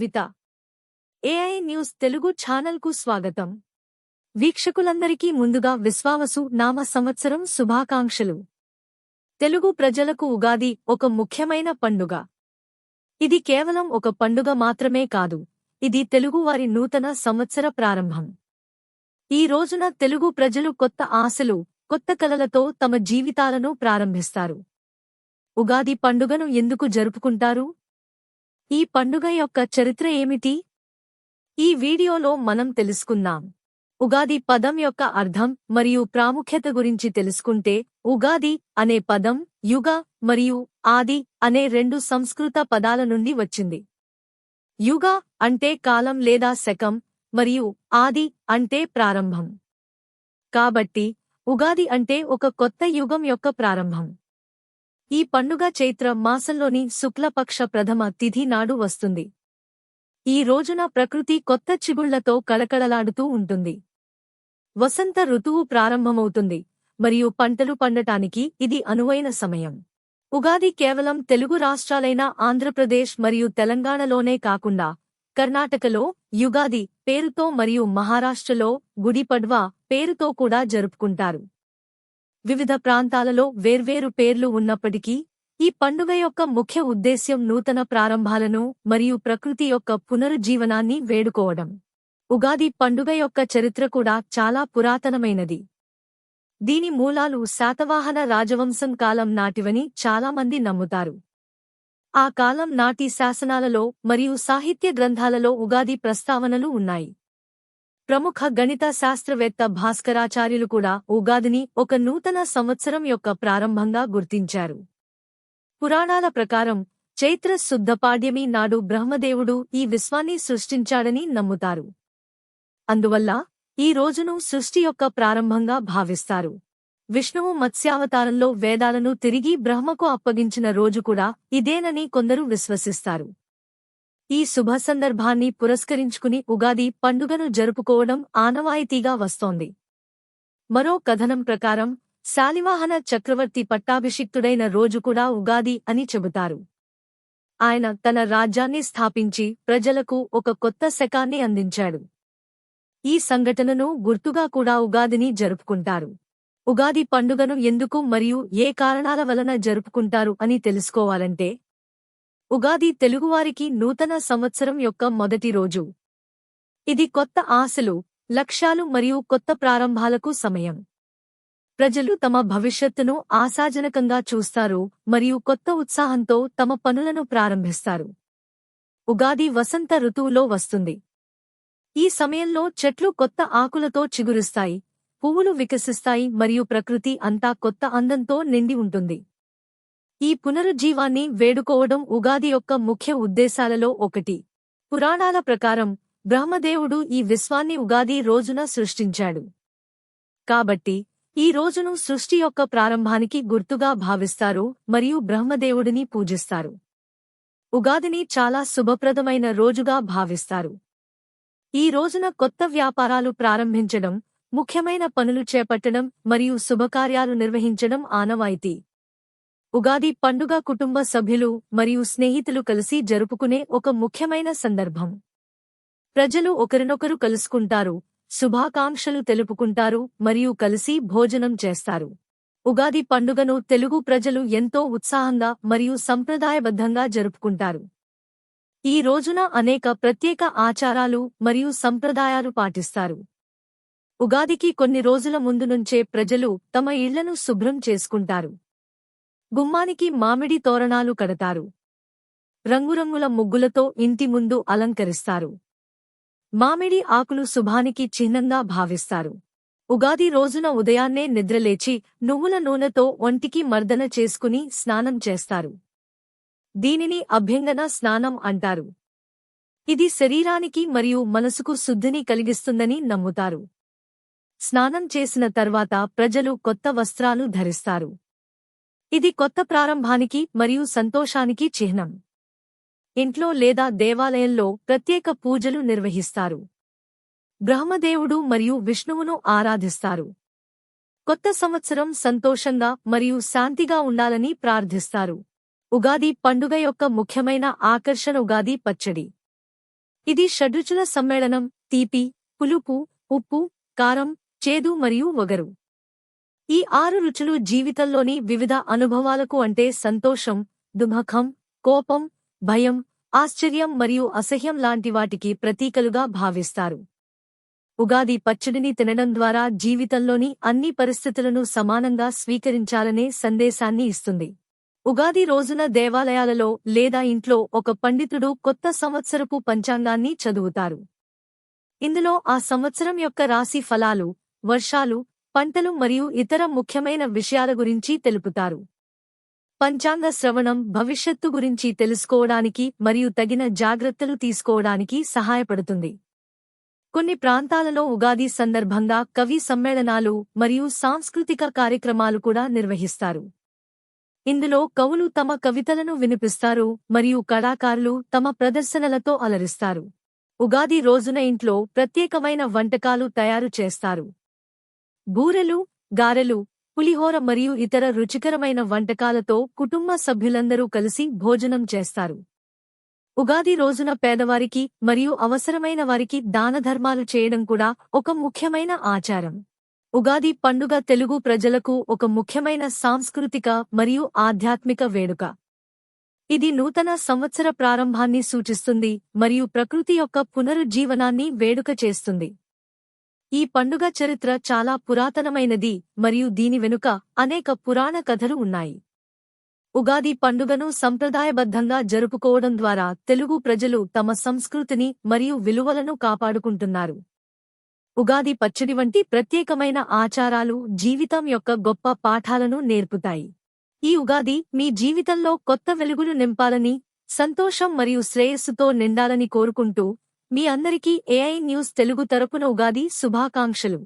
కవిత. AI news Telugu ఛానల్కు స్వాగతం. వీక్షకులందరికీ ముందుగా విశ్వావసు నామ సంవత్సరం శుభాకాంక్షలు. తెలుగు ప్రజలకు ఉగాది ఒక ముఖ్యమైన పండుగ. ఇది కేవలం ఒక పండుగ మాత్రమే కాదు, ఇది తెలుగువారి నూతన సంవత్సర ప్రారంభం. ఈ రోజున తెలుగు ప్రజలు కొత్త ఆశలు, కొత్త కలలతో తమ జీవితాలను ప్రారంభిస్తారు. ఉగాది పండుగను ఎందుకు జరుపుకుంటారు? ఈ పండుగ యొక్క చరిత్ర ఏమిటి? ఈ వీడియోలో మనం తెలుసుకుందాం. ఉగాది పదం యొక్క అర్థం మరియు ప్రాముఖ్యత గురించి తెలుసుకుంటే, ఉగాది అనే పదం యుగ మరియు ఆది అనే రెండు సంస్కృత పదాల నుండి వచ్చింది. యుగ అంటే కాలం లేదా శకం, మరియు ఆది అంటే ప్రారంభం. కాబట్టి ఉగాది అంటే ఒక కొత్త యుగం యొక్క ప్రారంభం. ఈ పండుగ చైత్ర మాసంలోని శుక్లపక్ష ప్రథమ తిథి నాడు వస్తుంది. ఈ రోజున ప్రకృతి కొత్త చిగుళ్లతో కళకళలాడుతూ ఉంటుంది. వసంత ఋతువు ప్రారంభమవుతుంది, మరియు పంటలు పండటానికి ఇది అనువైన సమయం. ఉగాది కేవలం తెలుగు రాష్ట్రాలైన ఆంధ్రప్రదేశ్ మరియు తెలంగాణలోనే కాకుండా, కర్ణాటకలో యుగాది పేరుతో మరియు మహారాష్ట్రలో గుడి పడ్వా పేరుతో కూడా జరుపుకుంటారు. వివిధ ప్రాంతాలలో వేర్వేరు పేర్లు ఉన్నప్పటికీ, ఈ పండుగ యొక్క ముఖ్య ఉద్దేశ్యం నూతన ప్రారంభాలను మరియు ప్రకృతి యొక్క పునరుజ్జీవనాన్ని వేడుకోవడం. ఉగాది పండుగ యొక్క చరిత్ర కూడా చాలా పురాతనమైనది. దీని మూలాలు శాతవాహన రాజవంశం కాలం నాటివని చాలామంది నమ్ముతారు. ఆ కాలం నాటి శాసనాలలో మరియు సాహిత్య గ్రంథాలలో ఉగాది ప్రస్తావనలు ఉన్నాయి. ప్రముఖ గణిత శాస్త్రవేత్త భాస్కరాచార్యులు కూడా ఉగాదిని ఒక నూతన సంవత్సరం యొక్క ప్రారంభంగా గుర్తించారు. పురాణాల ప్రకారం చైత్ర శుద్ధ పాడ్యమి నాడు బ్రహ్మదేవుడు ఈ విశ్వాన్ని సృష్టించాడని నమ్ముతారు. అందువల్ల ఈ రోజును సృష్టి యొక్క ప్రారంభంగా భావిస్తారు. విష్ణువు మత్స్యావతారంలో వేదాలను తిరిగి బ్రహ్మకు అప్పగించిన రోజు కూడా ఇదేనని కొందరు విశ్వసిస్తారు. ఈ శుభ సందర్భాన్ని పురస్కరించుకుని ఉగాది పండుగను జరుపుకోవడం ఆనవాయితీగా వస్తోంది. మరో కథనం ప్రకారం శాలివాహన చక్రవర్తి పట్టాభిషిక్తుడైన రోజు కూడా ఉగాది అని చెబుతారు. ఆయన తన రాజ్యాన్ని స్థాపించి ప్రజలకు ఒక కొత్త శకాన్ని అందించాడు. ఈ సంఘటనను గుర్తుగా కూడా ఉగాదిని జరుపుకుంటారు. ఉగాది పండుగను ఎందుకు మరియు ఏ కారణాల వలన జరుపుకుంటారు అని తెలుసుకోవాలంటే, ఉగాది తెలుగువారికి నూతన సంవత్సరం యొక్క మొదటి రోజు. ఇది కొత్త ఆశలు, లక్ష్యాలు మరియు కొత్త ప్రారంభాలకు సమయం. ప్రజలు తమ భవిష్యత్తును ఆశాజనకంగా చూస్తారు మరియు కొత్త ఉత్సాహంతో తమ పనులను ప్రారంభిస్తారు. ఉగాది వసంత ఋతువులో వస్తుంది. ఈ సమయంలో చెట్లు కొత్త ఆకులతో చిగురుస్తాయి, పువ్వులు వికసిస్తాయి మరియు ప్రకృతి అంతా కొత్త అందంతో నిండి ఉంటుంది. ఈ పునరుజ్జీవాన్ని వేడుకోవడం ఉగాది యొక్క ముఖ్య ఉద్దేశాలలో ఒకటి. పురాణాల ప్రకారం బ్రహ్మదేవుడు ఈ విశ్వాన్ని ఉగాది రోజున సృష్టించాడు. కాబట్టి ఈ రోజును సృష్టి యొక్క ప్రారంభానికి గుర్తుగా భావిస్తారు మరియు బ్రహ్మదేవుడిని పూజిస్తారు. ఉగాదిని చాలా శుభప్రదమైన రోజుగా భావిస్తారు. ఈ రోజున కొత్త వ్యాపారాలు ప్రారంభించడం, ముఖ్యమైన పనులు చేపట్టడం మరియు శుభకార్యాలు నిర్వహించడం ఆనవాయితీ. ఉగాది పండుగ కుటుంబ సభ్యులు మరియు స్నేహితులు కలిసి జరుపుకునే ఒక ముఖ్యమైన సందర్భం. ప్రజలు ఒకరినొకరు కలుసుకుంటారు, శుభాకాంక్షలు తెలుపుకుంటారు మరియు కలిసి భోజనం చేస్తారు. ఉగాది పండుగను తెలుగు ప్రజలు ఎంతో ఉత్సాహంగా మరియు సంప్రదాయబద్ధంగా జరుపుకుంటారు. ఈ రోజున అనేక ప్రత్యేక ఆచారాలు మరియు సంప్రదాయాలు పాటిస్తారు. ఉగాదికి కొన్ని రోజుల ముందు నుంచే ప్రజలు తమ ఇళ్లను శుభ్రం చేసుకుంటారు. గుమ్మానికి మామిడి తోరణాలు కడతారు. రంగురంగుల ముగ్గులతో ఇంటి ముందు అలంకరిస్తారు. మామిడి ఆకులు శుభానికి చిహ్నంగా భావిస్తారు. ఉగాది రోజున ఉదయాన్నే నిద్రలేచి నువ్వుల నూనెతో ఒంటికి మర్దన చేసుకుని స్నానం చేస్తారు. దీనిని అభ్యంగన స్నానం అంటారు. ఇది శరీరానికి మరియు మనసుకు శుద్ధిని కలిగిస్తుందని నమ్ముతారు. స్నానం చేసిన తర్వాత ప్రజలు కొత్త వస్త్రాలు ధరిస్తారు. ఇది కొత్త ప్రారంభానికి మరియు సంతోషానికి చిహ్నం. ఇంట్లో లేదా దేవాలయంలో ప్రత్యేక పూజలు నిర్వహిస్తారు. బ్రహ్మదేవుడు మరియు విష్ణువును ఆరాధిస్తారు. కొత్త సంవత్సరం సంతోషంగా మరియు శాంతిగా ఉండాలని ప్రార్థిస్తారు. ఉగాది పండుగ యొక్క ముఖ్యమైన ఆకర్షణ ఉగాది పచ్చడి. ఇది షడ్రుచుల సమ్మేళనం: తీపి, పులుపు, ఉప్పు, కారం, చేదు మరియు వగరు. ఈ 6 రుచులు జీవితంలోని వివిధ అనుభవాలకు అంటే సంతోషం, దుఃఖం, కోపం, భయం, ఆశ్చర్యం మరియు అసహ్యం లాంటి వాటికి ప్రతీకలుగా భావిస్తారు. ఉగాది పచ్చడిని తినడం ద్వారా జీవితంలోని అన్ని పరిస్థితులను సమానంగా స్వీకరించాలనే సందేశాన్ని ఇస్తుంది. ఉగాది రోజున దేవాలయాలలో లేదా ఇంట్లో ఒక పండితుడు కొత్త సంవత్సరపు పంచాంగాన్ని చదువుతారు. ఇందులో ఆ సంవత్సరం యొక్క రాశి ఫలాలు, వర్షాలు, పంటలు మరియు ఇతర ముఖ్యమైన విషయాల గురించి తెలుపుతారు. పంచాంగ శ్రవణం భవిష్యత్తు గురించి తెలుసుకోవడానికి మరియు తగిన జాగ్రత్తలు తీసుకోవడానికి సహాయపడుతుంది. కొన్ని ప్రాంతాలలో ఉగాది సందర్భంగా కవి సమ్మేళనాలు మరియు సాంస్కృతిక కార్యక్రమాలు కూడా నిర్వహిస్తారు. ఇందులో కవులు తమ కవితలను వినిపిస్తారు మరియు కళాకారులు తమ ప్రదర్శనలతో అలరిస్తారు. ఉగాది రోజున ఇంట్లో ప్రత్యేకమైన వంటకాలు తయారు చేస్తారు. బూరెలు, గారెలు, పులిహోర మరియు ఇతర రుచికరమైన వంటకాలతో కుటుంబ సభ్యులందరూ కలిసి భోజనం చేస్తారు. ఉగాది రోజున పేదవారికి మరియు అవసరమైన వారికి దానధర్మాలు చేయడం కూడా ఒక ముఖ్యమైన ఆచారం. ఉగాది పండుగ తెలుగు ప్రజలకు ఒక ముఖ్యమైన సాంస్కృతిక మరియు ఆధ్యాత్మిక వేడుక. ఇది నూతన సంవత్సర ప్రారంభాన్ని సూచిస్తుంది మరియు ప్రకృతి యొక్క పునరుజ్జీవనాన్ని వేడుక చేస్తుంది. ఈ పండుగ చరిత్ర చాలా పురాతనమైనది మరియు దీని వెనుక అనేక పురాణ కథలు ఉన్నాయి. ఉగాది పండుగను సంప్రదాయబద్ధంగా జరుపుకోవడం ద్వారా తెలుగు ప్రజలు తమ సంస్కృతిని మరియు విలువలను కాపాడుకుంటున్నారు. ఉగాది పచ్చడి వంటి ప్రత్యేకమైన ఆచారాలు జీవితం యొక్క గొప్ప పాఠాలను నేర్పుతాయి. ఈ ఉగాది మీ జీవితంలో కొత్త వెలుగులు నింపాలని, సంతోషం మరియు శ్రేయస్సుతో నిండాలని కోరుకుంటూ మీ అందరికీ ఏఐ న్యూస్ తెలుగు తరపున ఉగాది శుభాకాంక్షలు.